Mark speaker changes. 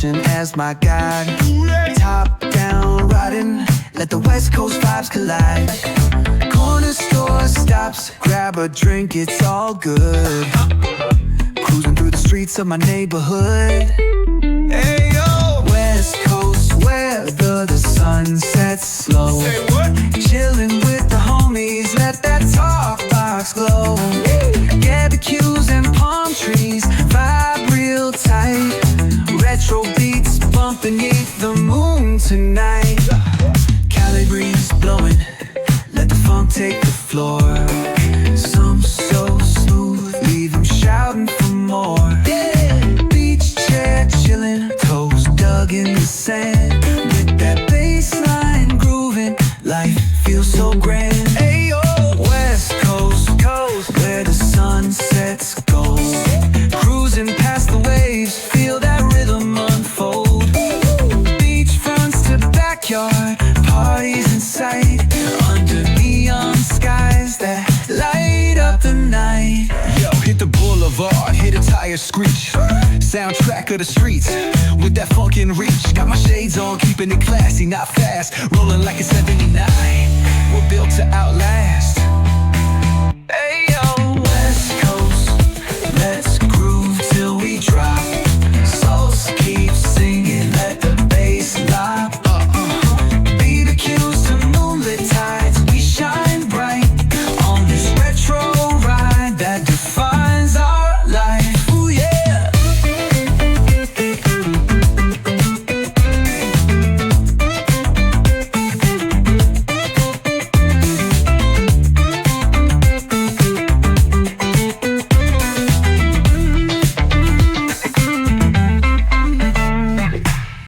Speaker 1: ocean as my guide. Top down riding, let the West Coast vibes collide. Corner store stops, grab a drink, it's all good. Cruising through the streets of my neighborhood. Hey yo! West Coast weather, the sun sets slow.
Speaker 2: Say what?
Speaker 1: Chilling with the homies, let that talk box glow. Barbecues and palm trees, vibe real tight. Retro beats bumping beneath the moon tonight. Cali breeze blowing, let the funk take the floor. Some so smooth, leave them shouting for more. Beach chair chilling, toes dug in the sand. With that bass line grooving, life feels so grand. Ayo, West Coast, where the sun sets gold. Cruising past the waves, feel that rhythm unfold. Beachfronts to backyard, parties in sight. Under neon skies that light up the night.
Speaker 2: Yo, hit the boulevard, hit a tire screech. Soundtrack of the streets, with that funkin' reach. Got my shades on, keeping it classy, not fast. Rolling like a 79, we're built to outlast.
Speaker 1: Hey yo,